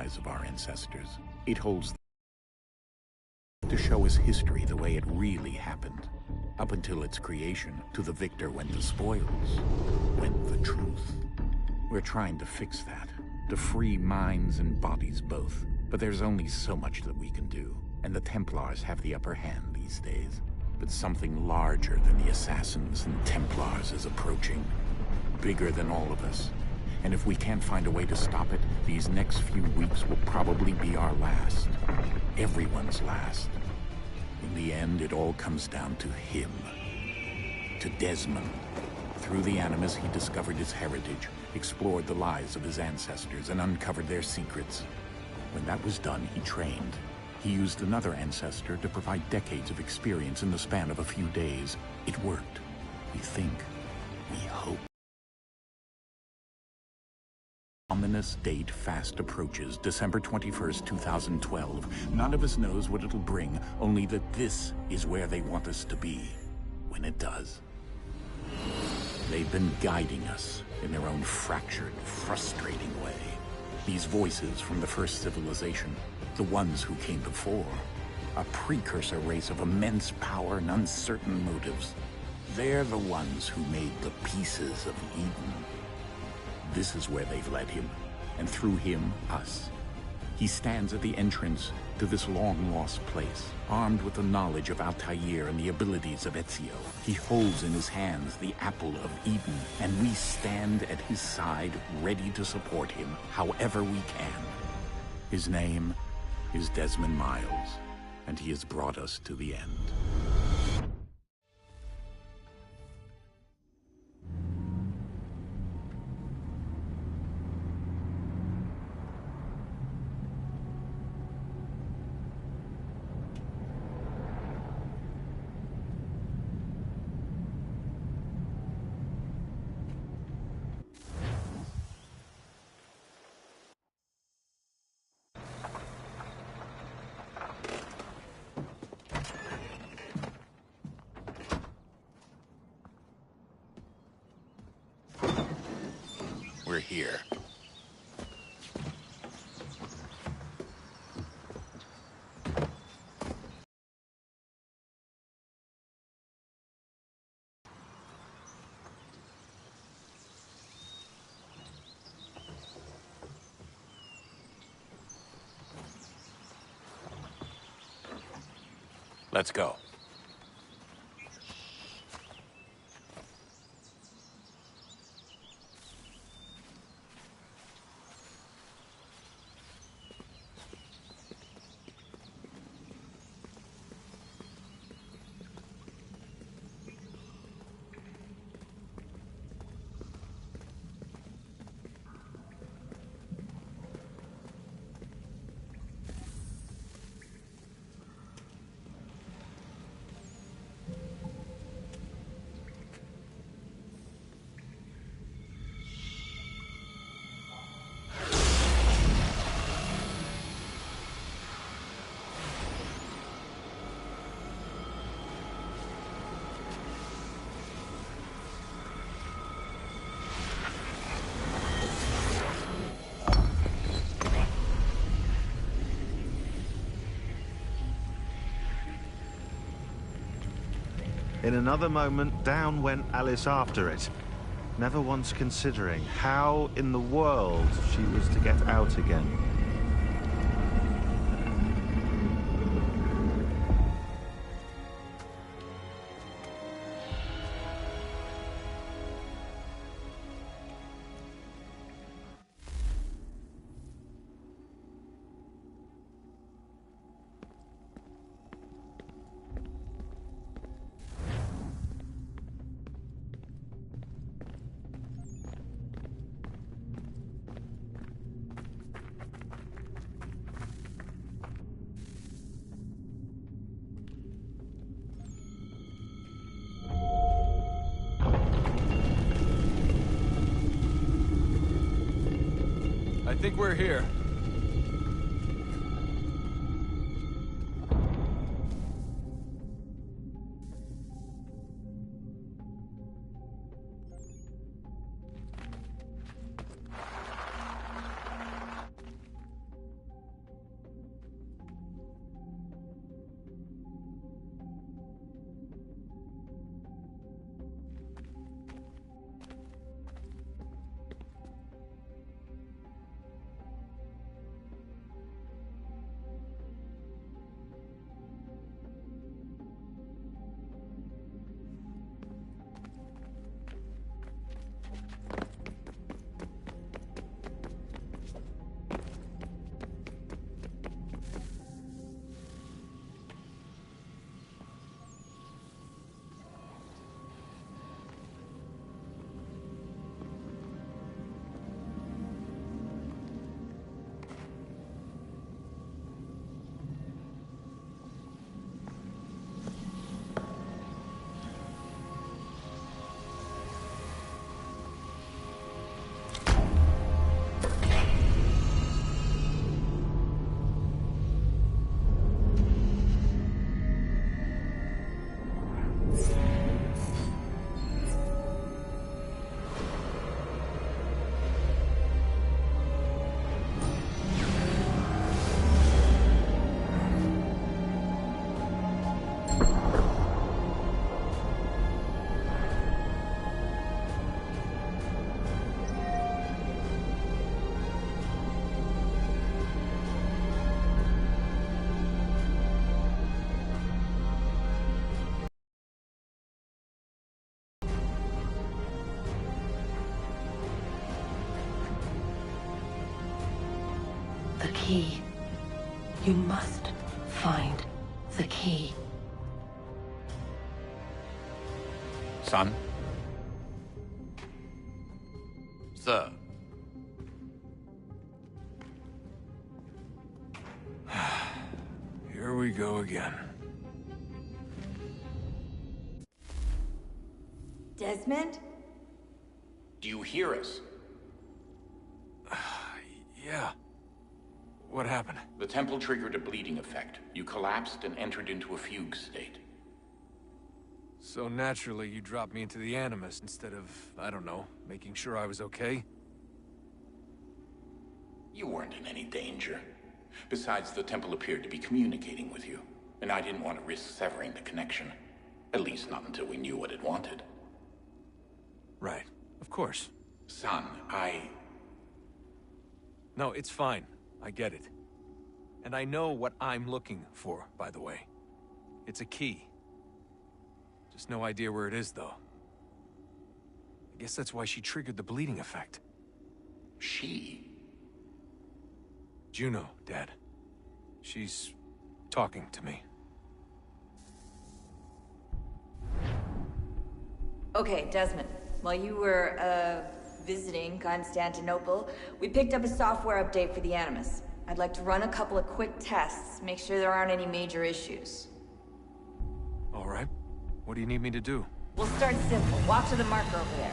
of our ancestors. It holds to show us history the way it really happened. Up until its creation, to the victor went the spoils, went the truth. We're trying to fix that, to free minds and bodies both. But there's only so much that we can do, and the Templars have the upper hand these days. But something larger than the Assassins and Templars is approaching, bigger than all of us. And if we can't find a way to stop it, these next few weeks will probably be our last. Everyone's last. In the end, it all comes down to him. To Desmond. Through the Animus, he discovered his heritage, explored the lives of his ancestors, and uncovered their secrets. When that was done, he trained. He used another ancestor to provide decades of experience in the span of a few days. It worked. We think. We hope. Ominous date fast approaches, December 21st, 2012. None of us knows what it'll bring, only that this is where they want us to be, when it does. They've been guiding us in their own fractured, frustrating way. These voices from the first civilization, the ones who came before, a precursor race of immense power and uncertain motives. They're the ones who made the pieces of Eden. This is where they've led him, and through him, us. He stands at the entrance to this long-lost place, armed with the knowledge of Altair and the abilities of Ezio. He holds in his hands the apple of Eden, and we stand at his side, ready to support him however we can. His name is Desmond Miles, and he has brought us to the end. We're here. Let's go. In another moment, down went Alice after it, never once considering how in the world she was to get out again. I think we're here. The key. You must find the key. Son? Sir. Here we go again. Desmond? Do you hear us? Yeah. What happened? The temple triggered a bleeding effect. You collapsed and entered into a fugue state. So naturally, you dropped me into the Animus instead of, I don't know, making sure I was okay? You weren't in any danger. Besides, the temple appeared to be communicating with you, and I didn't want to risk severing the connection. At least not until we knew what it wanted. Right. Of course. Son, No, it's fine. I get it. And I know what I'm looking for, by the way. It's a key. Just no idea where it is, though. I guess that's why she triggered the bleeding effect. She? Juno, Dad. She's talking to me. Okay, Desmond. While you were, visiting Constantinople, we picked up a software update for the Animus. I'd like to run a couple of quick tests, make sure there aren't any major issues. All right. What do you need me to do? We'll start simple. Walk to the marker over there.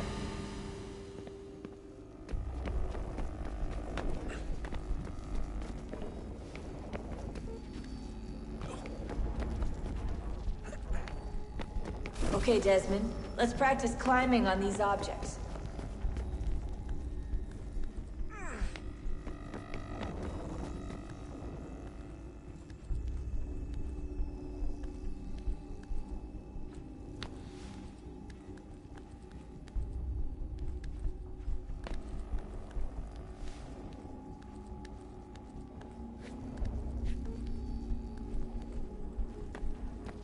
Okay, Desmond. Let's practice climbing on these objects.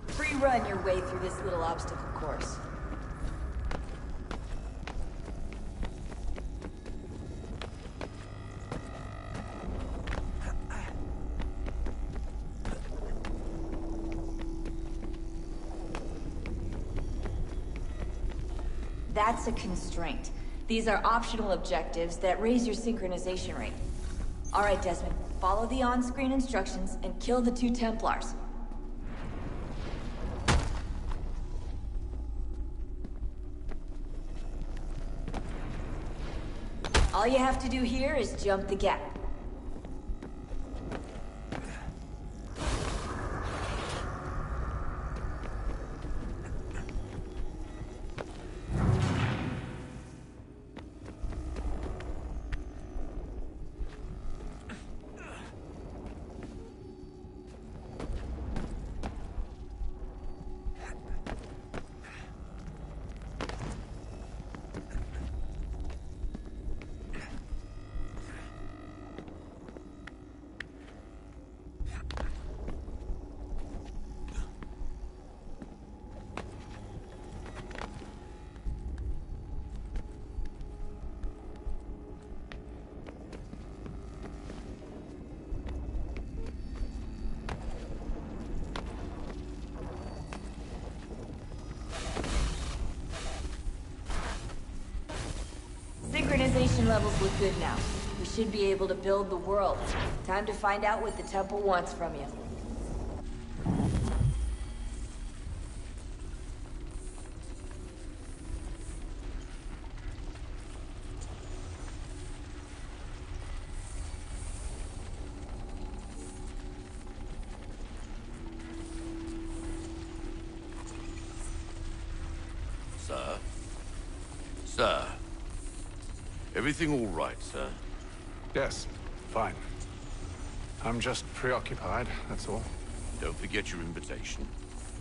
Free-run your way through this little obstacle course. That's a constraint. These are optional objectives that raise your synchronization rate. All right, Desmond. Follow the on-screen instructions and kill the 2 Templars. All you have to do here is jump the gap. Synchronization levels look good now. We should be able to build the world. Time to find out what the temple wants from you. Sir? Sir? Everything all right, sir? Yes, fine. I'm just preoccupied, that's all. Don't forget your invitation.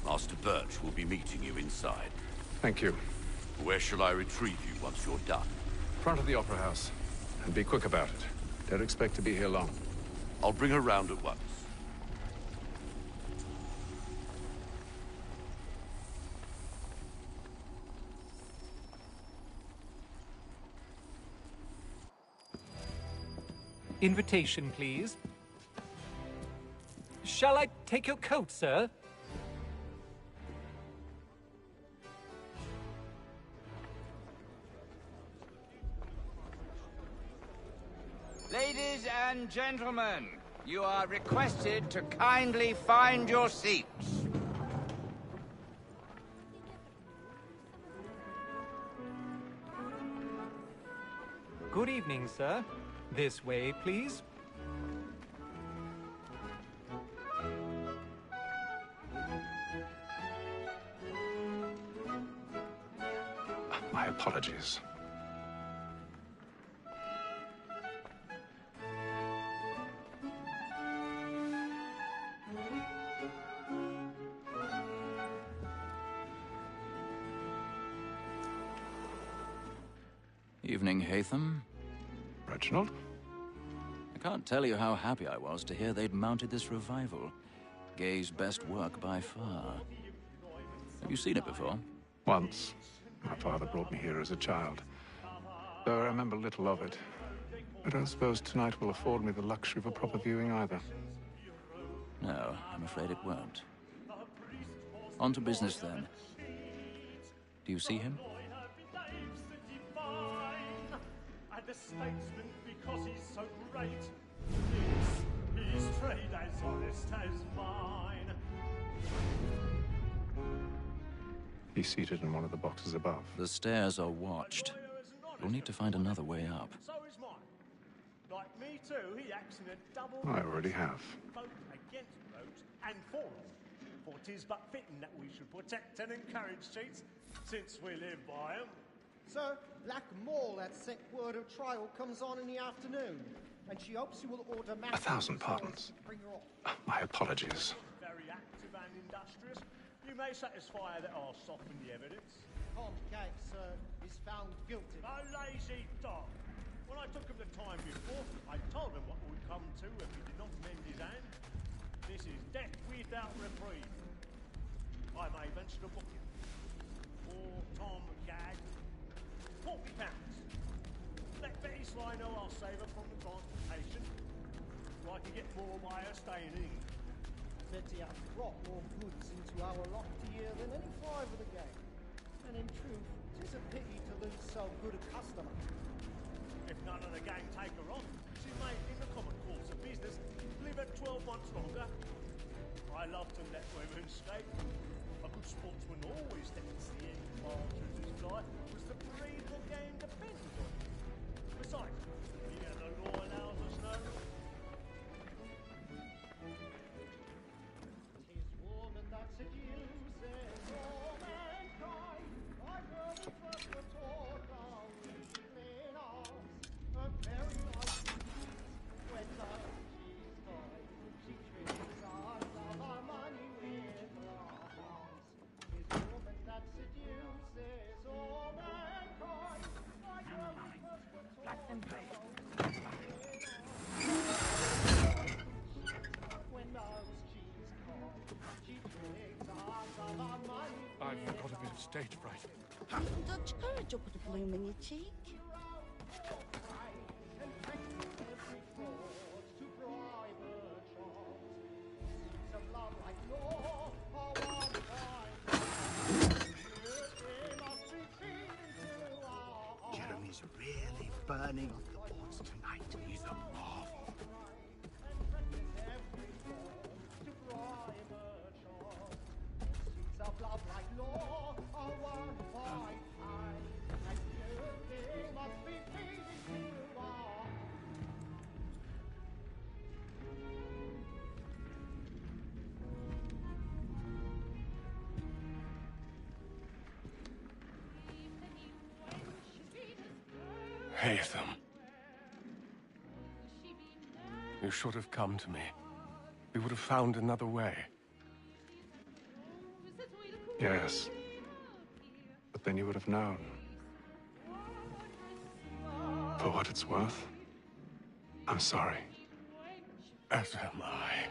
Master Birch will be meeting you inside. Thank you. Where shall I retrieve you once you're done? Front of the Opera House. And be quick about it. Don't expect to be here long. I'll bring her round at once. Invitation, please. Shall I take your coat, sir? Ladies and gentlemen, you are requested to kindly find your seats. Good evening, sir. This way, please. My apologies. Evening, Haytham. Reginald? I can't tell you how happy I was to hear they'd mounted this revival. Gay's best work by far. Have you seen it before? Once. My father brought me here as a child. Though I remember little of it. I don't suppose tonight will afford me the luxury of a proper viewing either. No, I'm afraid it won't. On to business, then. Do you see him? The statesman because he's so great. His trade as honest as mine. He's seated in one of the boxes above. The stairs are watched. You'll need to find another way up. So is mine. Like me too, he acts in a double... I already have. ...vote against roads and for them. For 'tis but fitting that we should protect and encourage cheats, since we live by 'em. Sir, Black Mall at sent word of trial comes on in the afternoon, and she hopes you will order matters. 1,000 pardons. Bring her off. My apologies. Very active and industrious. You may satisfy that I'll soften the evidence. Tom Gate, sir, is found guilty. A lazy dog. When I took him the time before, I told him what would come to if he did not mend his hand. This is death without reprieve. I may venture to book him. Or Tom Gag. £40. Let Betty Sly know I'll save her from the transportation, so I can get more by her staying in. Betty has brought more goods into our locked year than any five of the gang. And in truth, 'tis a pity to lose so good a customer. If none of the gang take her on, she may, in the common course of business, live at 12 months longer. I love to let women escape. A good sportsman always thinks the end of Marjory's life was the breed the game depends on. Besides, here the law allows us no. Tis woman that seduces all mankind. I heard the first were taught our weakling arms. A very nice when love she's toy. She treats us of our money with loss. Tis woman that seduces all mankind. I heard the first were taught our when love's she's coy. She treats us of our money. I've got a bit of stage fright. Haven't Dutch courage or put a bloom in your cheek? Jeremy's really burning off the boards tonight. He's a marvel. Haytham. You should have come to me. We would have found another way. Yes. But then you would have known. For what it's worth, I'm sorry. As am I.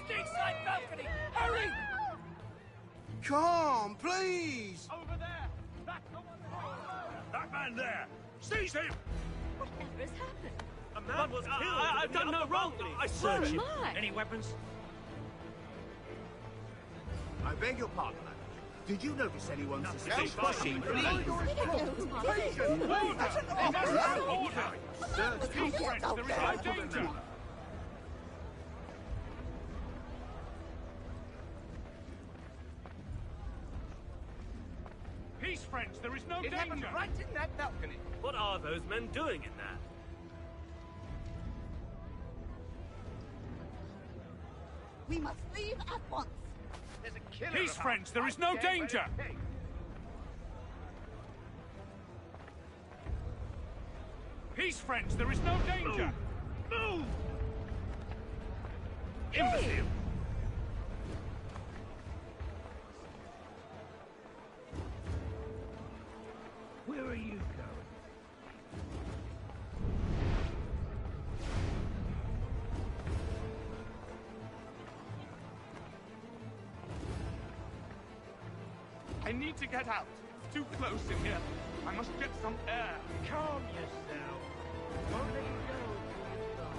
Stateside balcony! Hurry! Come, please! Over there! That man there! Seize him! Whatever has happened? A man was killed! I've done no wrong! I swear it! My. Any weapons? I beg your pardon, madam. Did you notice anyone suspicious? Pushing, please! Order! Peace, friends, there is no danger! Peace, friends, there is no danger! It happened right in that balcony. What are those men doing in there? We must leave at once. There's a killer. Peace, friends, there is no danger! Peace, friends, there is no danger! Move! Imbecile! Where are you going? I need to get out. It's too close in here. I must get some air. Calm yourself. Won't let you go till you've gone.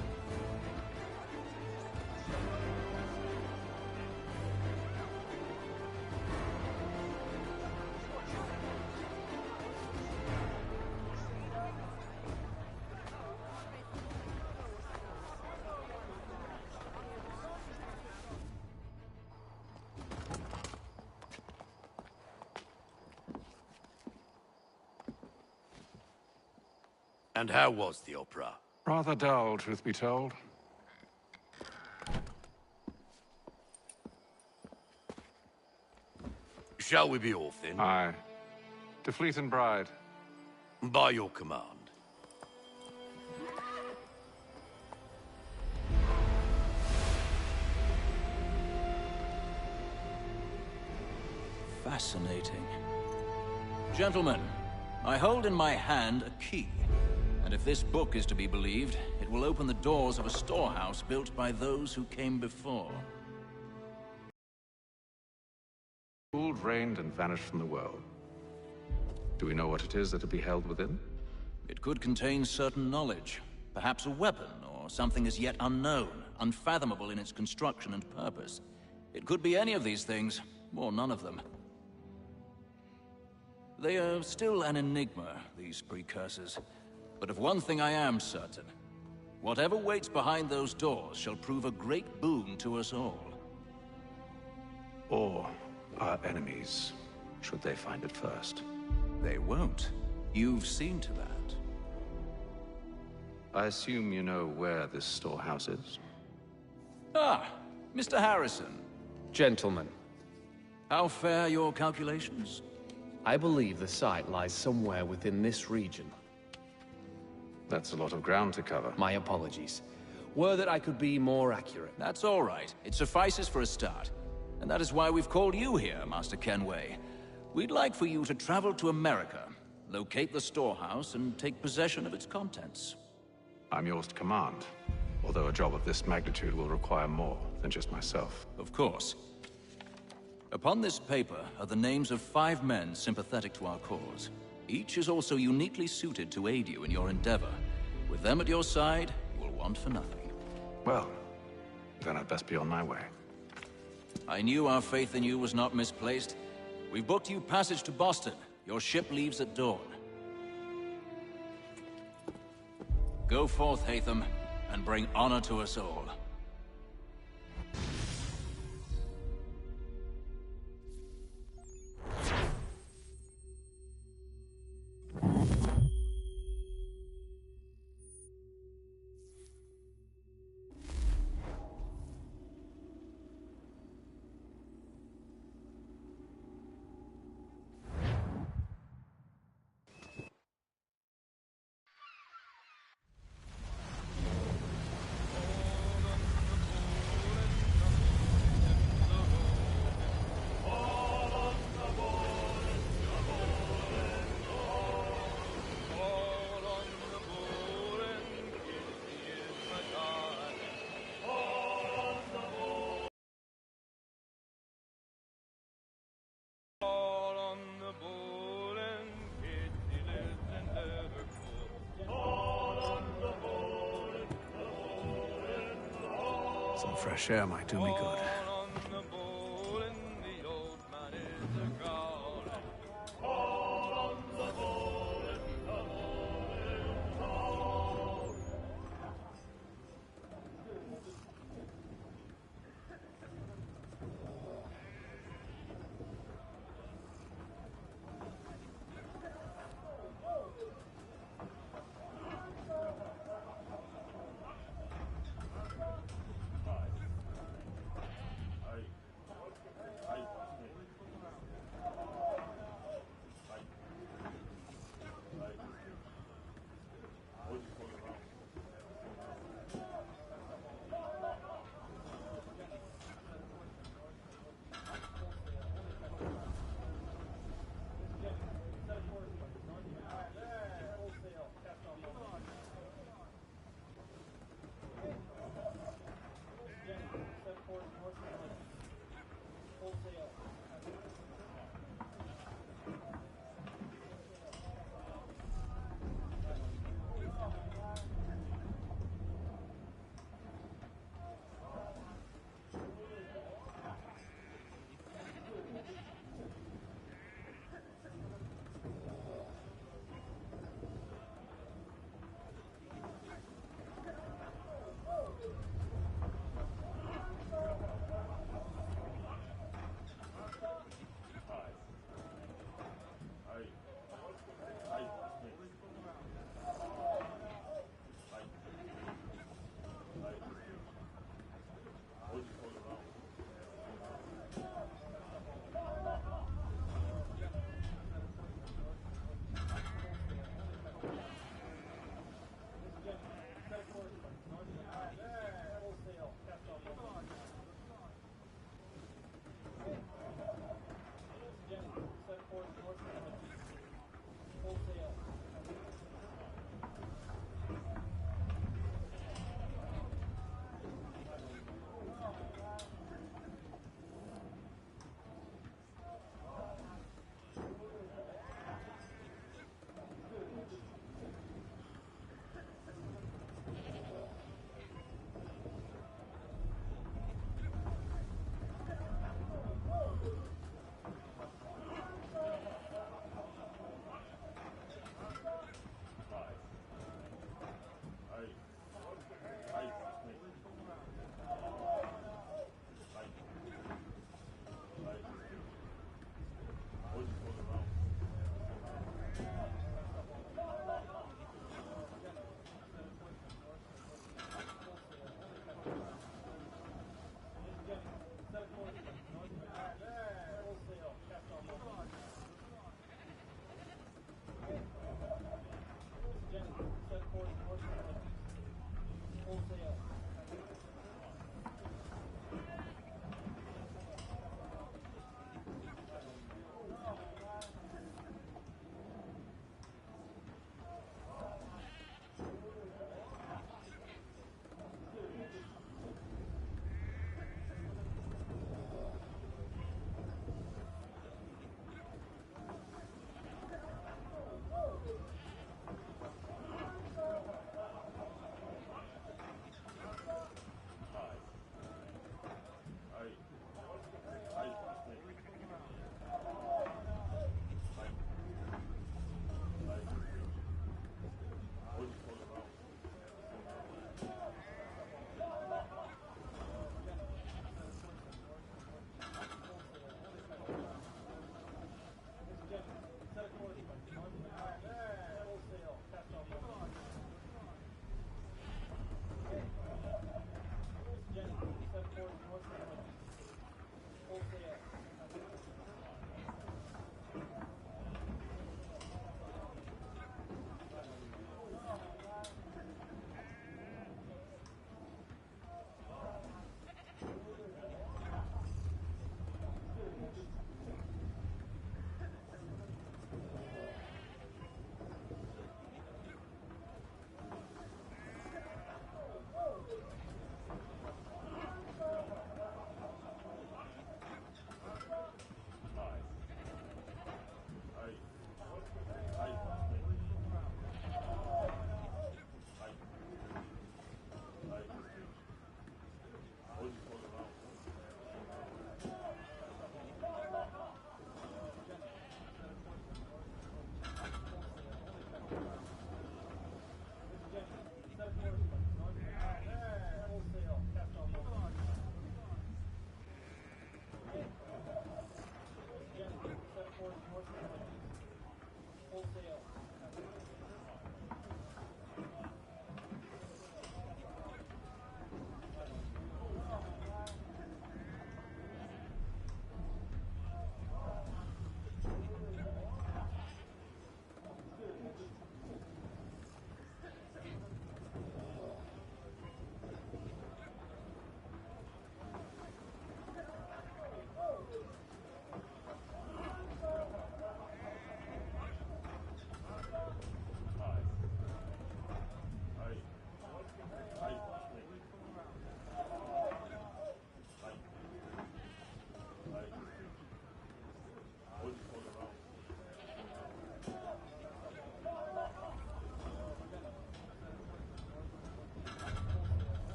And how was the opera? Rather dull, truth be told. Shall we be off then? Aye. To Fleet and Bride. By your command. Fascinating. Gentlemen, I hold in my hand a key. And if this book is to be believed, it will open the doors of a storehouse built by those who came before. Ruled, reigned, and vanished from the world. Do we know what it is that will be held within? It could contain certain knowledge. Perhaps a weapon, or something as yet unknown, unfathomable in its construction and purpose. It could be any of these things, or none of them. They are still an enigma, these precursors. But of one thing I am certain. Whatever waits behind those doors shall prove a great boon to us all. Or our enemies, should they find it first. They won't. You've seen to that. I assume you know where this storehouse is? Ah, Mr. Harrison. Gentlemen, How fare your calculations? I believe the site lies somewhere within this region. That's a lot of ground to cover. My apologies. Were that I could be more accurate. That's all right. It suffices for a start. And that is why we've called you here, Master Kenway. We'd like for you to travel to America, locate the storehouse, and take possession of its contents. I'm yours to command, although a job of this magnitude will require more than just myself. Of course. Upon this paper are the names of 5 men sympathetic to our cause. Each is also uniquely suited to aid you in your endeavor. With them at your side, you will want for nothing. Well, then I'd best be on my way. I knew our faith in you was not misplaced. We've booked you passage to Boston. Your ship leaves at dawn. Go forth, Hatham, and bring honor to us all. Some fresh air might do me good.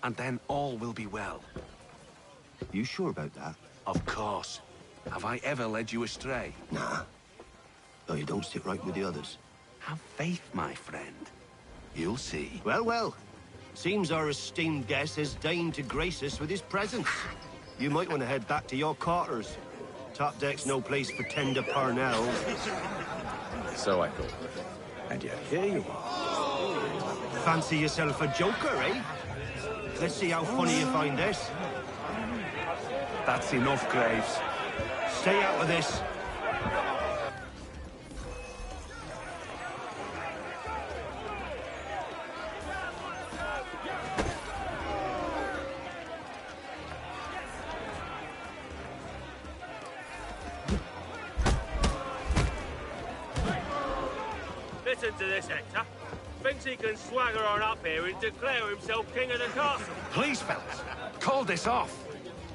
and then all will be well. You sure about that? Of course. Have I ever led you astray? Nah. Though you don't sit right with the others. Have faith, my friend. You'll see. Well, well. Seems our esteemed guest has deigned to grace us with his presence. You might want to head back to your quarters. Top deck's no place for tender parnells. So I thought. And yet here you are. Fancy yourself a joker, eh? Let's see how funny you find this. That's enough, Graves. Stay out of this. Listen to this, Hector. Thinks he can swagger on up here and declare himself king of the castle. Please, fellas, call this off.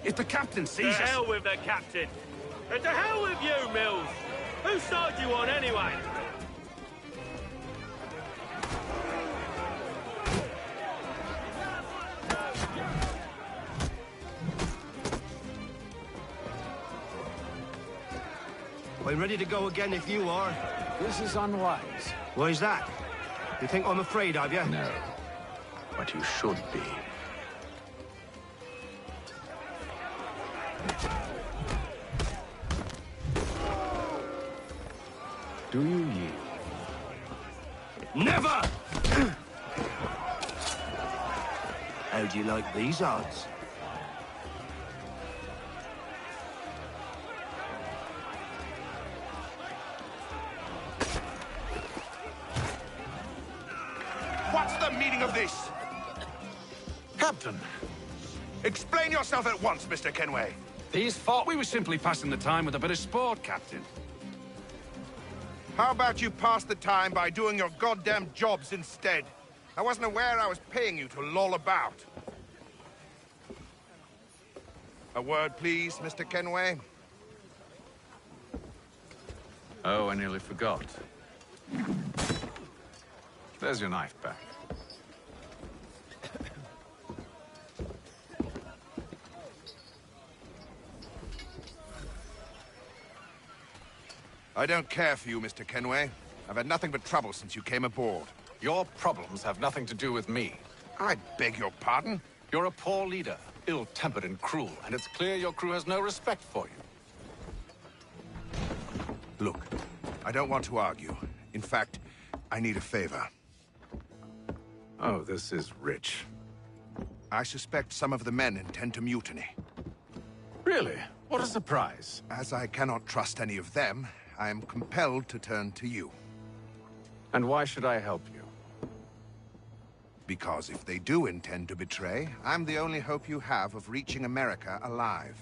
If the captain sees us... To hell with the captain. And to hell with you, Mills. Whose side you on, anyway? I'm ready to go again if you are. This is unwise. Why is that? You think I'm afraid of you? No. But you should be. Do you yield? Never! How do you like these odds? What's the meaning of this? Captain! Explain yourself at once, Mr. Kenway. These thought we were simply passing the time with a bit of sport, Captain. How about you pass the time by doing your goddamn jobs instead? I wasn't aware I was paying you to loll about. A word, please, Mr. Kenway. Oh, I nearly forgot. There's your knife back. I don't care for you, Mr. Kenway. I've had nothing but trouble since you came aboard. Your problems have nothing to do with me. I beg your pardon? You're a poor leader, ill-tempered and cruel, and it's clear your crew has no respect for you. Look, I don't want to argue. In fact, I need a favor. Oh, this is rich. I suspect some of the men intend to mutiny. Really? What a surprise. As I cannot trust any of them, I am compelled to turn to you. And why should I help you? Because if they do intend to betray, I'm the only hope you have of reaching America alive.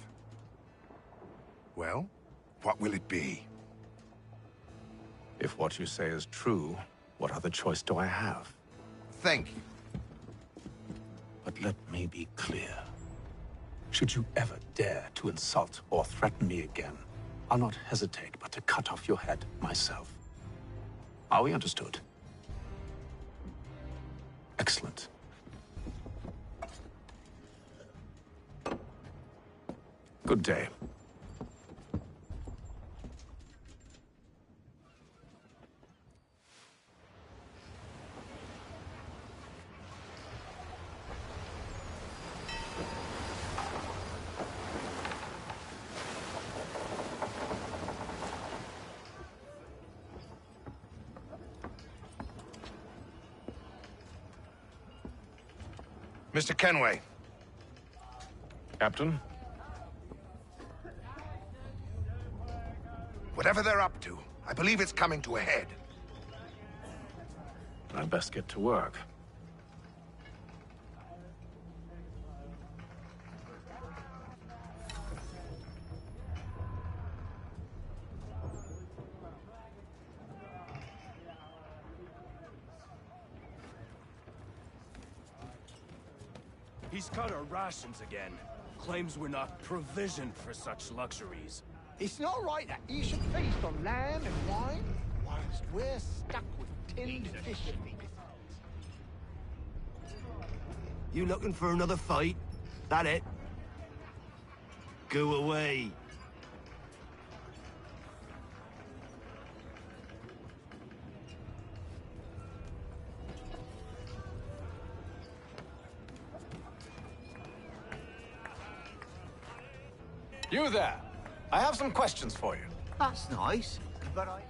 Well, what will it be? If what you say is true, what other choice do I have? Thank you. But let me be clear. Should you ever dare to insult or threaten me again, I'll not hesitate but to cut off your head myself. Are we understood? Excellent. Good day. Mr. Kenway. Captain? Whatever they're up to, I believe it's coming to a head. I'd best get to work. He's cut our rations again. Claims we're not provisioned for such luxuries. It's not right that you should feast on lamb and wine whilst we're stuck with tinned fish. You looking for another fight? That it? Go away. You there! I have some questions for you. That's nice, but I...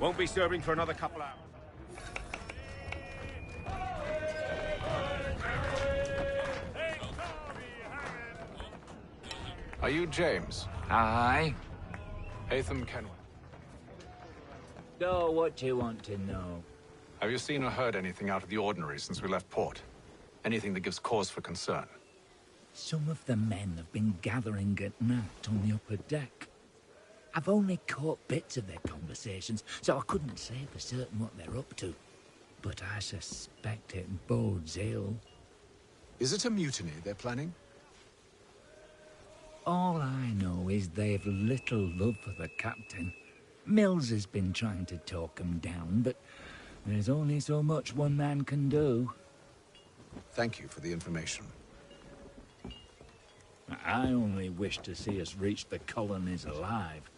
Won't be serving for another couple hours. Are you James? Aye. Hatham Kenway. So, what do you want to know? Have you seen or heard anything out of the ordinary since we left port? Anything that gives cause for concern? Some of the men have been gathering at night on the upper deck. I've only caught bits of their conversations, so I couldn't say for certain what they're up to. But I suspect it bodes ill. Is it a mutiny they're planning? All I know is they've little love for the captain. Mills has been trying to talk 'em down, but there's only so much one man can do. Thank you for the information. I only wish to see us reach the colonies alive.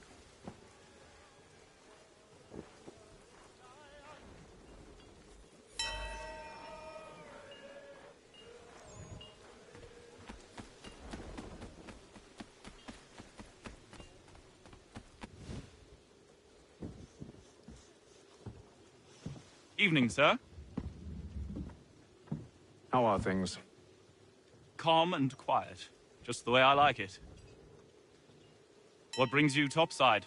Evening, sir. How are things? Calm and quiet. Just the way I like it. What brings you topside?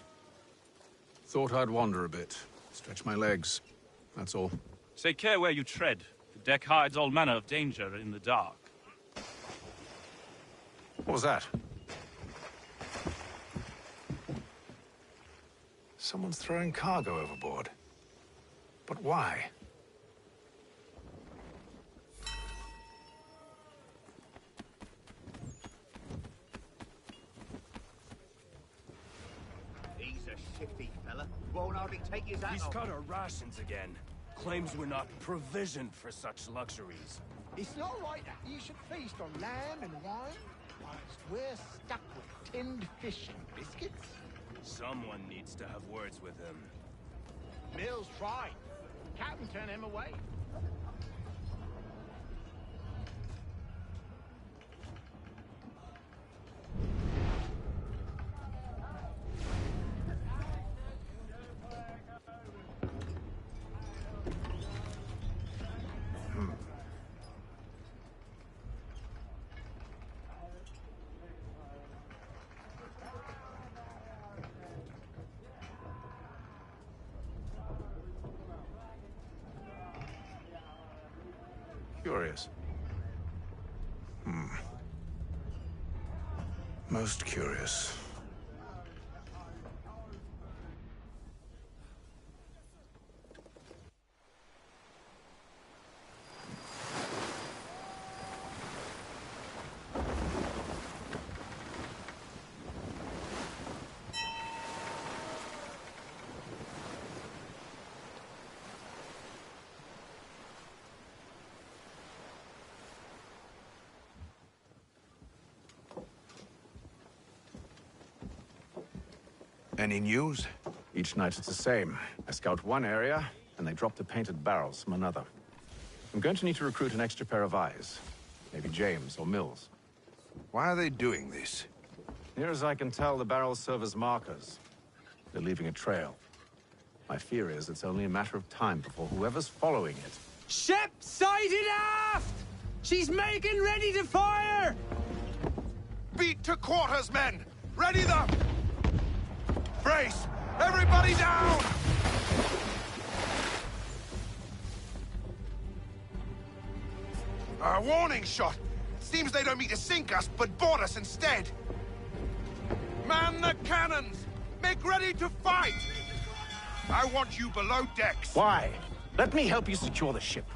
Thought I'd wander a bit. Stretch my legs. That's all. Take care where you tread. The deck hides all manner of danger in the dark. What was that? Someone's throwing cargo overboard. But why? He's a shifty fella. Won't hardly take his hat He's off. cut our rations again. Claims we're not provisioned for such luxuries. It's not right that you should feast on lamb and wine, whilst we're stuck with tinned fish and biscuits. Someone needs to have words with him. Mills tried. Captain turned him away. Curious. Most curious. Any news? Each night it's the same. I scout one area, and they drop the painted barrels from another. I'm going to need to recruit an extra pair of eyes. Maybe James or Mills. Why are they doing this? Near as I can tell, the barrels serve as markers. They're leaving a trail. My fear is it's only a matter of time before whoever's following it... Ship sighted aft! She's making ready to fire! Beat to quarters, men! Ready them! Brace! Everybody down! A warning shot! Seems they don't mean to sink us, but board us instead! Man the cannons! Make ready to fight! I want you below decks! Why? Let me help you secure the ship.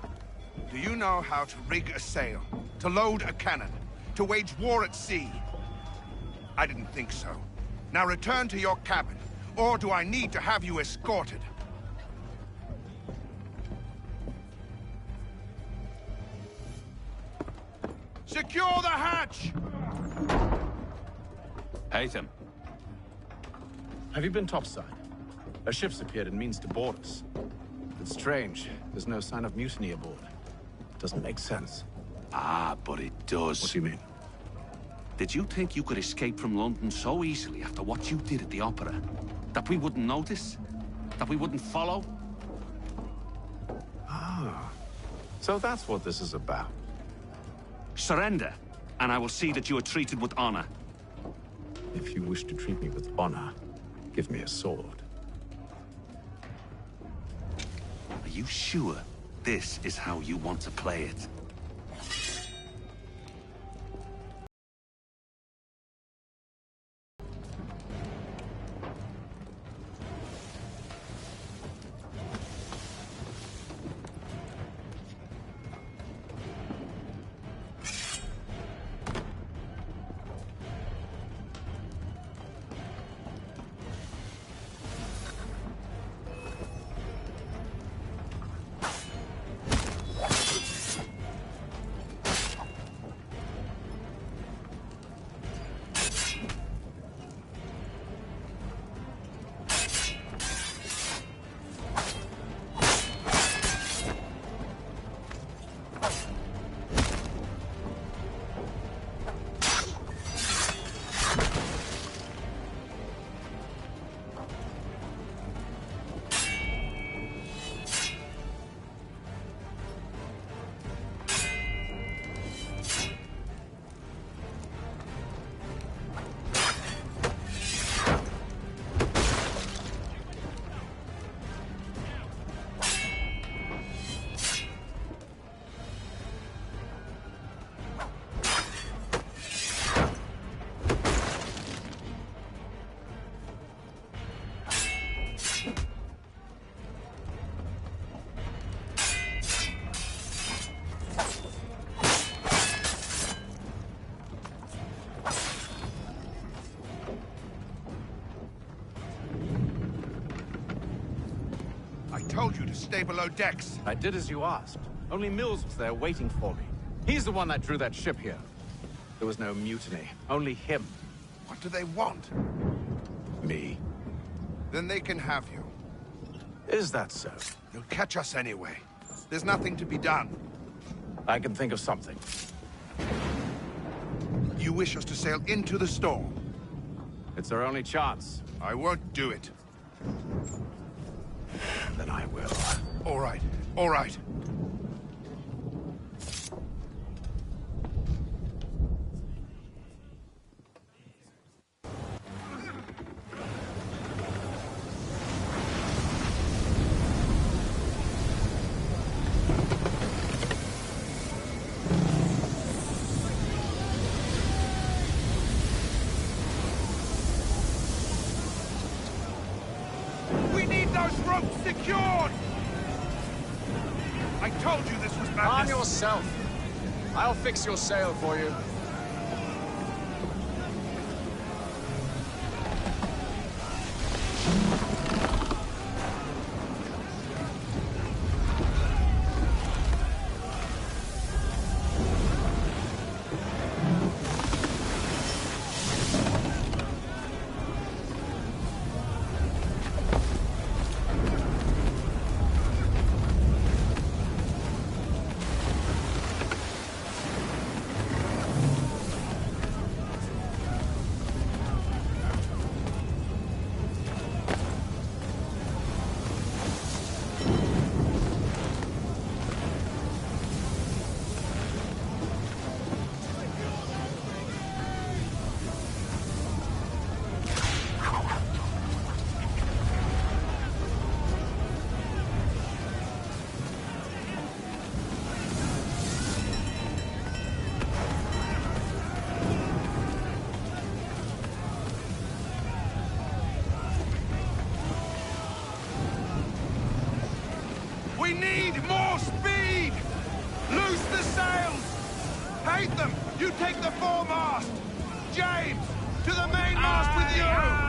Do you know how to rig a sail? To load a cannon? To wage war at sea? I didn't think so. Now return to your cabin, or do I need to have you escorted? Secure the hatch! Haytham. Have you been topside? A ship's appeared and means to board us. It's strange. There's no sign of mutiny aboard. Doesn't make sense. Ah, but it does. What do you mean? Did you think you could escape from London so easily after what you did at the opera? That we wouldn't notice? That we wouldn't follow? Ah. So that's what this is about. Surrender, and I will see that you are treated with honor. If you wish to treat me with honor, give me a sword. Are you sure this is how you want to play it? Told you to stay below decks. I did as you asked. Only Mills was there waiting for me. He's the one that drew that ship here. There was no mutiny, only him. What do they want? Me. Then they can have you. Is that so? They'll catch us anyway. There's nothing to be done. I can think of something. You wish us to sail into the storm? It's our only chance. I won't do it. Then I will. All right, all right. secured! I told you this was madness. Calm yourself. I'll fix your sail for you. We need more speed! Loose the sails! Hate them! You take the foremast! James, to the mainmast with you!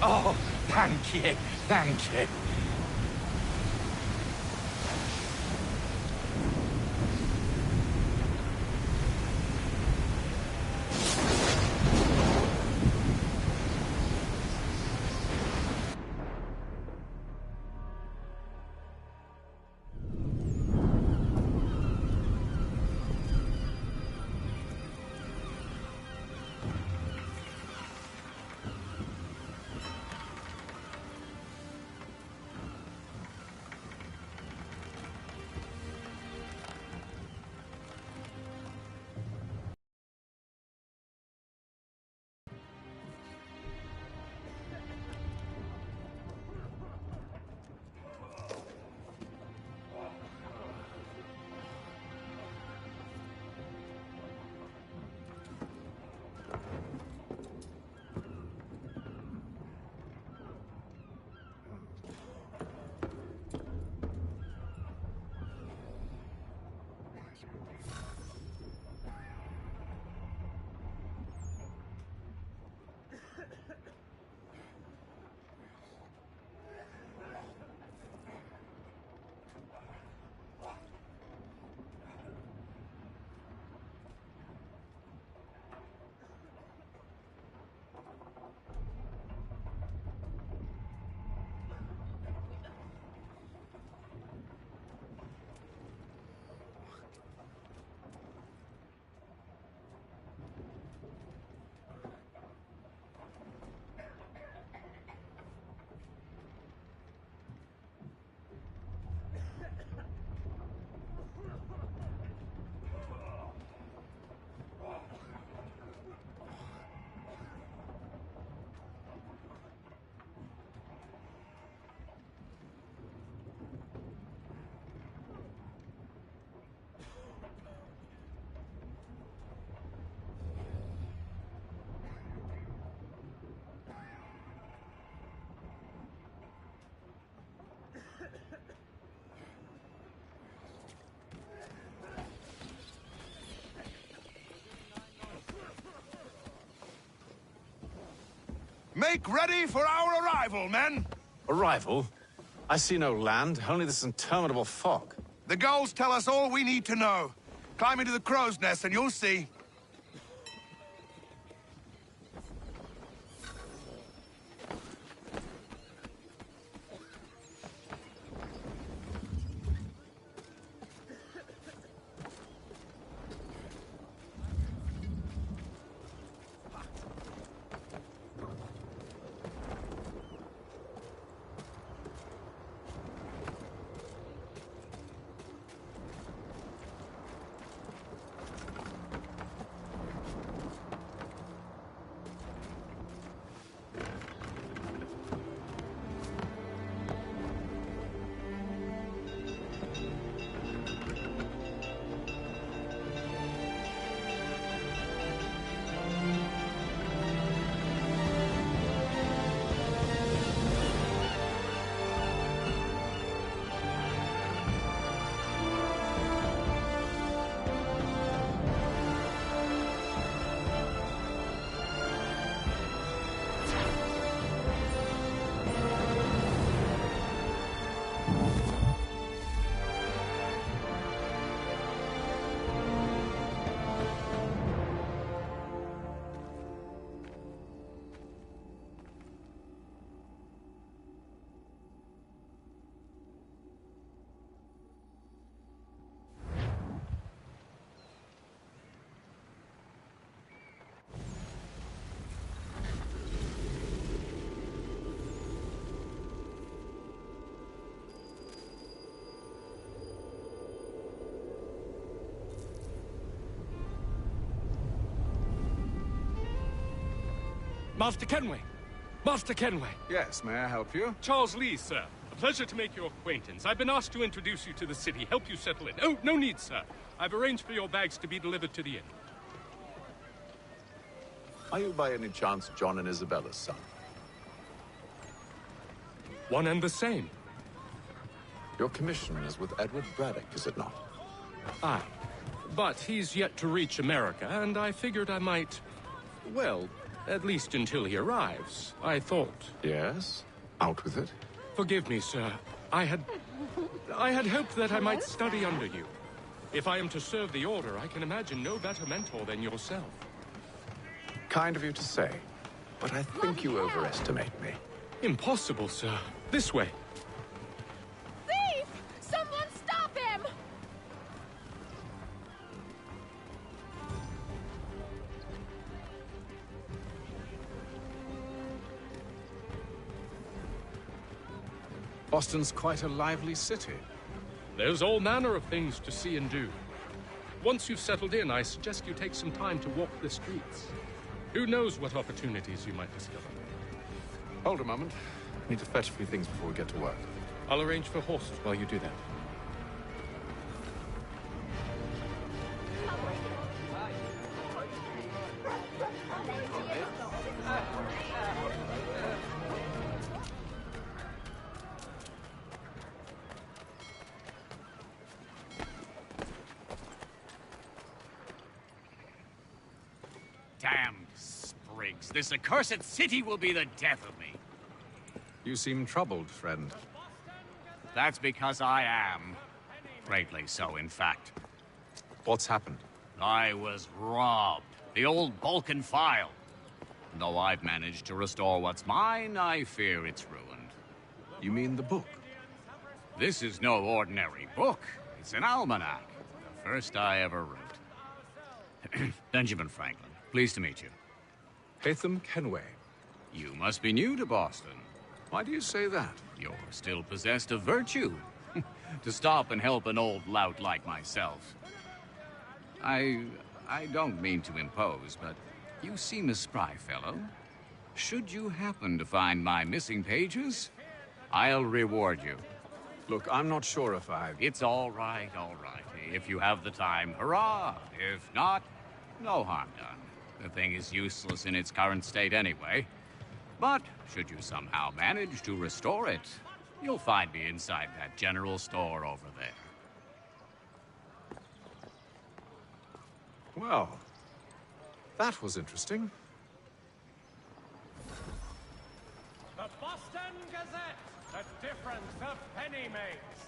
Oh, thank you, thank you. Make ready for our arrival, men! Arrival? I see no land, only this interminable fog. The gulls tell us all we need to know. Climb into the crow's nest and you'll see. Master Kenway! Master Kenway! Yes, may I help you? Charles Lee, sir. A pleasure to make your acquaintance. I've been asked to introduce you to the city, help you settle in. Oh, no need, sir. I've arranged for your bags to be delivered to the inn. Are you by any chance John and Isabella's son? One and the same. Your commission is with Edward Braddock, is it not? Aye. But he's yet to reach America, and I figured I might... well, at least until he arrives, I thought. Yes? Out with it. Forgive me, sir. I had hoped that I might study under you. If I am to serve the Order, I can imagine no better mentor than yourself. Kind of you to say, but I think you overestimate me. Impossible, sir. This way. Thief! Someone stop him! Boston's quite a lively city. There's all manner of things to see and do. Once you've settled in, I suggest you take some time to walk the streets. Who knows what opportunities you might discover. Hold a moment. I need to fetch a few things before we get to work. I'll arrange for horses while you do that. Damned sprigs. This accursed city will be the death of me. You seem troubled, friend. That's because I am. Greatly so, in fact. What's happened? I was robbed. The old Balkan file. Though I've managed to restore what's mine, I fear it's ruined. You mean the book? This is no ordinary book. It's an almanac. The first I ever wrote. Benjamin Franklin. Pleased to meet you. Hatham Kenway. You must be new to Boston. Why do you say that? You're still possessed of virtue. To stop and help an old lout like myself. I don't mean to impose, but you seem a spry fellow. Should you happen to find my missing pages, I'll reward you. Look, I'm not sure if I... It's all right, all right. If you have the time, hurrah! If not, no harm done. The thing is useless in its current state anyway. But should you somehow manage to restore it, you'll find me inside that general store over there. Well, that was interesting. Boston Gazette. The difference a penny makes.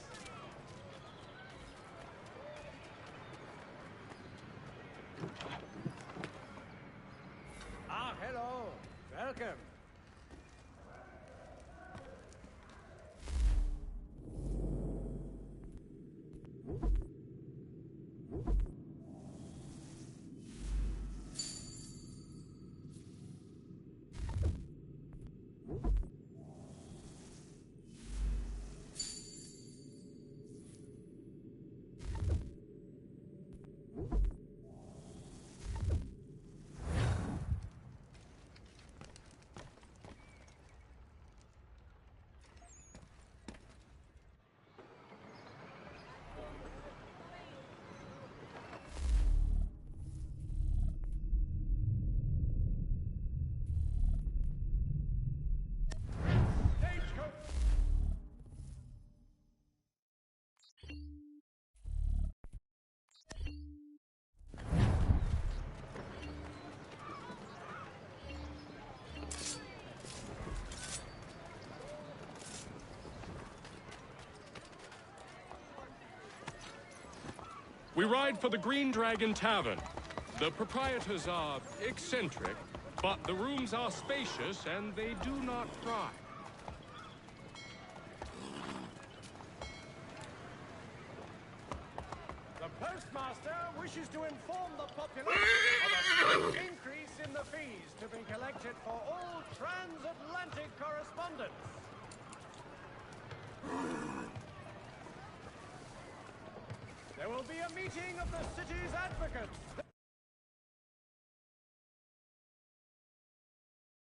Ah, hello. Welcome. We ride for the Green Dragon Tavern. The proprietors are eccentric, but the rooms are spacious and they do not pry. The postmaster wishes to inform the population of a slight increase in the fees to be collected for all transatlantic correspondence. There will be a meeting of the city's advocates.